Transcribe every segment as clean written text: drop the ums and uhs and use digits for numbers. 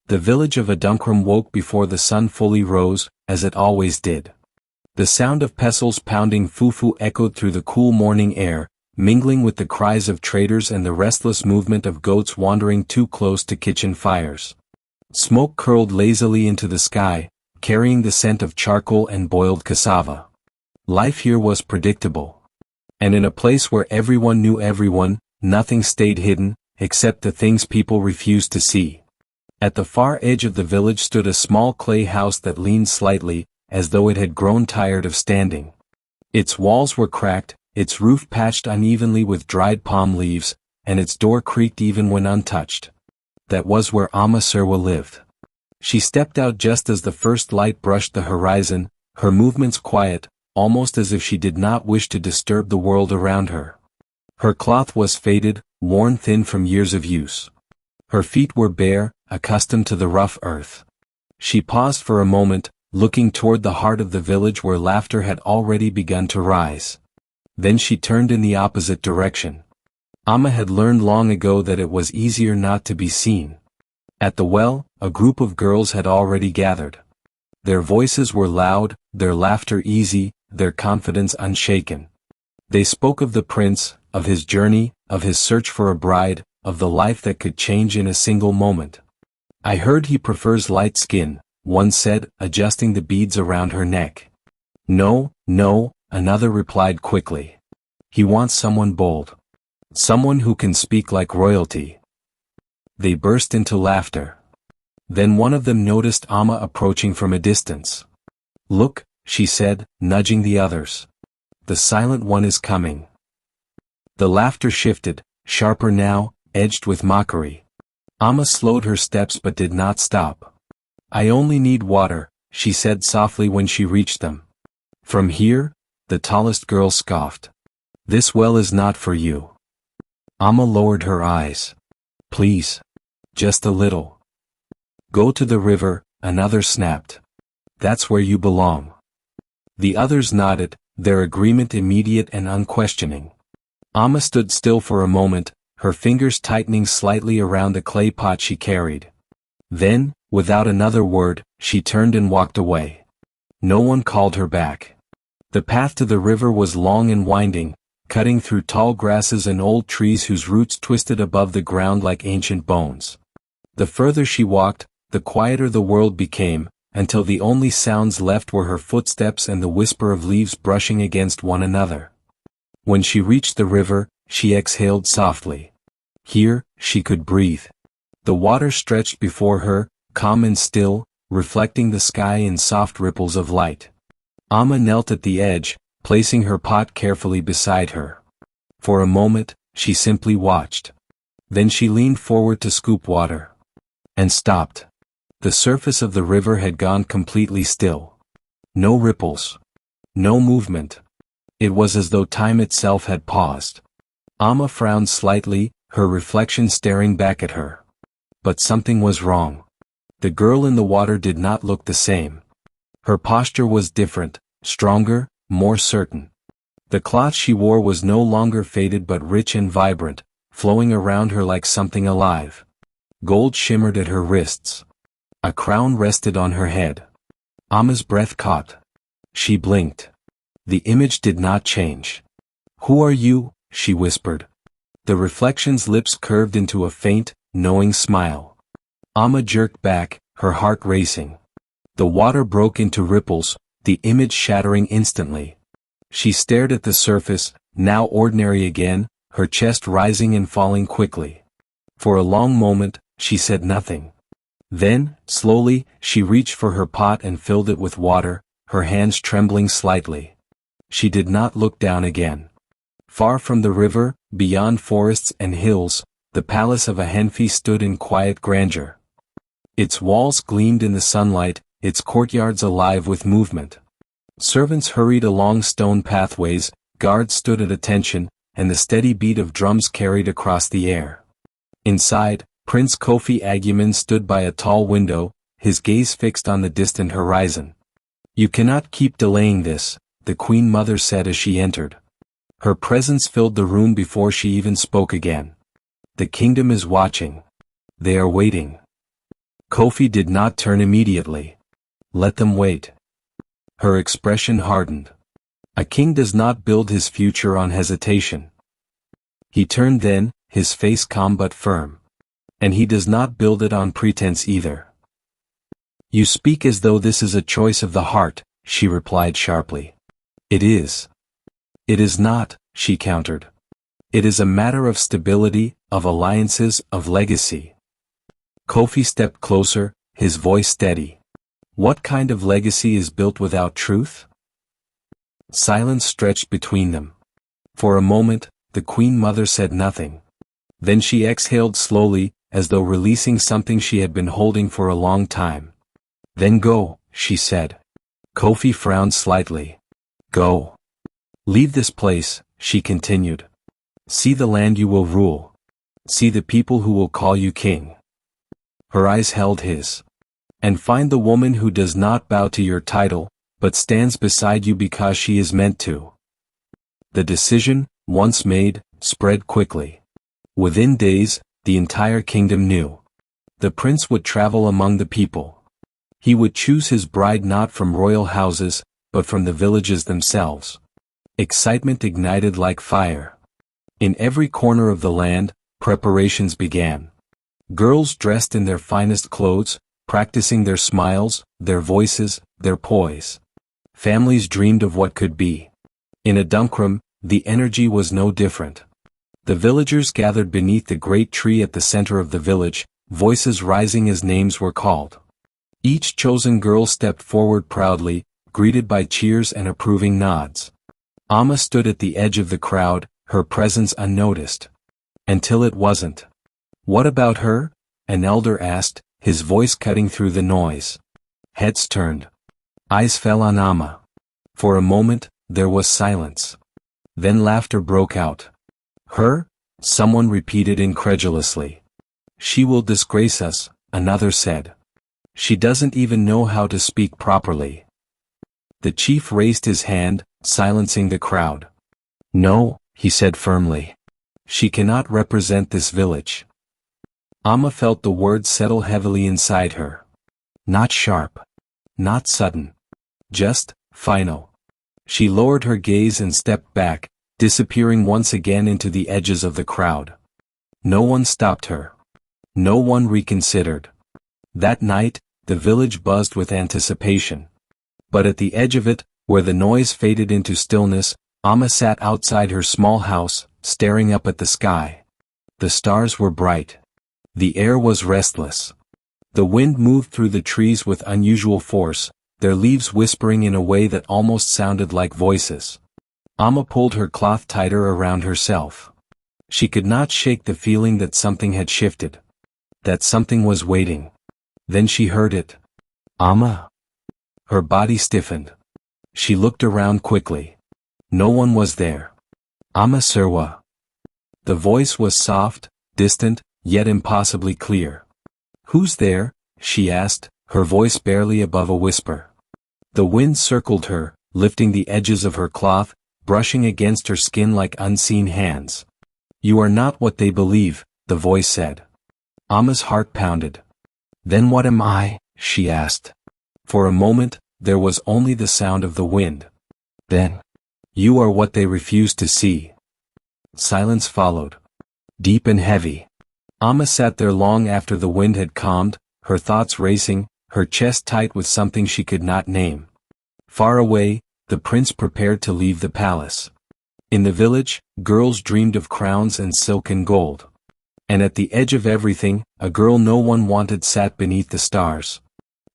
The village of Adunkrum woke before the sun fully rose, as it always did. The sound of pestles pounding fufu echoed through the cool morning air, mingling with the cries of traders and the restless movement of goats wandering too close to kitchen fires. Smoke curled lazily into the sky, carrying the scent of charcoal and boiled cassava. Life here was predictable. And in a place where everyone knew everyone, nothing stayed hidden, except the things people refused to see. At the far edge of the village stood a small clay house that leaned slightly, as though it had grown tired of standing. Its walls were cracked, its roof patched unevenly with dried palm leaves, and its door creaked even when untouched. That was where Amma Serwa lived. She stepped out just as the first light brushed the horizon, her movements quiet, almost as if she did not wish to disturb the world around her. Her cloth was faded, worn thin from years of use. Her feet were bare, accustomed to the rough earth. She paused for a moment, looking toward the heart of the village where laughter had already begun to rise. Then she turned in the opposite direction. Amma had learned long ago that it was easier not to be seen. At the well, a group of girls had already gathered. Their voices were loud, their laughter easy, their confidence unshaken. They spoke of the prince, of his journey, of his search for a bride, of the life that could change in a single moment. "I heard he prefers light skin," one said, adjusting the beads around her neck. "No, no," another replied quickly. "He wants someone bold. Someone who can speak like royalty." They burst into laughter. Then one of them noticed Amma approaching from a distance. "Look," she said, nudging the others. "The silent one is coming." The laughter shifted, sharper now, edged with mockery. Amma slowed her steps but did not stop. "I only need water," she said softly when she reached them. "From here?" the tallest girl scoffed. "This well is not for you." Amma lowered her eyes. "Please. Just a little." "Go to the river," another snapped. "That's where you belong." The others nodded, their agreement immediate and unquestioning. Amma stood still for a moment, her fingers tightening slightly around the clay pot she carried. Then, without another word, she turned and walked away. No one called her back. The path to the river was long and winding, cutting through tall grasses and old trees whose roots twisted above the ground like ancient bones. The further she walked, the quieter the world became, until the only sounds left were her footsteps and the whisper of leaves brushing against one another. When she reached the river, she exhaled softly. Here, she could breathe. The water stretched before her, calm and still, reflecting the sky in soft ripples of light. Amma knelt at the edge, placing her pot carefully beside her. For a moment, she simply watched. Then she leaned forward to scoop water. And stopped. The surface of the river had gone completely still. No ripples. No movement. It was as though time itself had paused. Amma frowned slightly, her reflection staring back at her. But something was wrong. The girl in the water did not look the same. Her posture was different, stronger, more certain. The cloth she wore was no longer faded but rich and vibrant, flowing around her like something alive. Gold shimmered at her wrists. A crown rested on her head. Amma's breath caught. She blinked. The image did not change. "Who are you?" she whispered. The reflection's lips curved into a faint, knowing smile. Amma jerked back, her heart racing. The water broke into ripples, the image shattering instantly. She stared at the surface, now ordinary again, her chest rising and falling quickly. For a long moment, she said nothing. Then, slowly, she reached for her pot and filled it with water, her hands trembling slightly. She did not look down again. Far from the river, beyond forests and hills, the palace of Ahenfi stood in quiet grandeur. Its walls gleamed in the sunlight, its courtyards alive with movement. Servants hurried along stone pathways, guards stood at attention, and the steady beat of drums carried across the air. Inside, Prince Kofi Aguiman stood by a tall window, his gaze fixed on the distant horizon. "You cannot keep delaying this," the Queen Mother said as she entered. Her presence filled the room before she even spoke again. "The kingdom is watching. They are waiting." Kofi did not turn immediately. Let them wait. Her expression hardened. A king does not build his future on hesitation. He turned then, his face calm but firm. And he does not build it on pretense either. You speak as though this is a choice of the heart, she replied sharply. It is. It is not, she countered. It is a matter of stability, of alliances, of legacy. Kofi stepped closer, his voice steady. What kind of legacy is built without truth? Silence stretched between them. For a moment, the Queen Mother said nothing. Then she exhaled slowly, as though releasing something she had been holding for a long time. Then go, she said. Kofi frowned slightly. Go. Leave this place, she continued. See the land you will rule. See the people who will call you king. Her eyes held his. And find the woman who does not bow to your title, but stands beside you because she is meant to. The decision, once made, spread quickly. Within days, the entire kingdom knew. The prince would travel among the people. He would choose his bride not from royal houses, but from the villages themselves. Excitement ignited like fire. In every corner of the land, preparations began. Girls dressed in their finest clothes, practicing their smiles, their voices, their poise. Families dreamed of what could be. In Adunkrum, the energy was no different. The villagers gathered beneath the great tree at the center of the village, voices rising as names were called. Each chosen girl stepped forward proudly, greeted by cheers and approving nods. Amma stood at the edge of the crowd, her presence unnoticed. Until it wasn't. What about her? An elder asked, his voice cutting through the noise. Heads turned. Eyes fell on Amma. For a moment, there was silence. Then laughter broke out. Her? Someone repeated incredulously. She will disgrace us, another said. She doesn't even know how to speak properly. The chief raised his hand, silencing the crowd. No, he said firmly. She cannot represent this village. Amma felt the words settle heavily inside her. Not sharp. Not sudden. Just, final. She lowered her gaze and stepped back, disappearing once again into the edges of the crowd. No one stopped her. No one reconsidered. That night, the village buzzed with anticipation. But at the edge of it, where the noise faded into stillness, Amma sat outside her small house, staring up at the sky. The stars were bright. The air was restless. The wind moved through the trees with unusual force, their leaves whispering in a way that almost sounded like voices. Amma pulled her cloth tighter around herself. She could not shake the feeling that something had shifted. That something was waiting. Then she heard it. Amma. Her body stiffened. She looked around quickly. No one was there. Amma Serwa. The voice was soft, distant, yet impossibly clear. Who's there? She asked, her voice barely above a whisper. The wind circled her, lifting the edges of her cloth, brushing against her skin like unseen hands. You are not what they believe, the voice said. Amma's heart pounded. Then what am I? She asked. For a moment, there was only the sound of the wind. Then, you are what they refuse to see. Silence followed. Deep and heavy. Amma sat there long after the wind had calmed, her thoughts racing, her chest tight with something she could not name. Far away, the prince prepared to leave the palace. In the village, girls dreamed of crowns and silk and gold. And at the edge of everything, a girl no one wanted sat beneath the stars.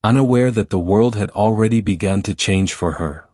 Unaware that the world had already begun to change for her.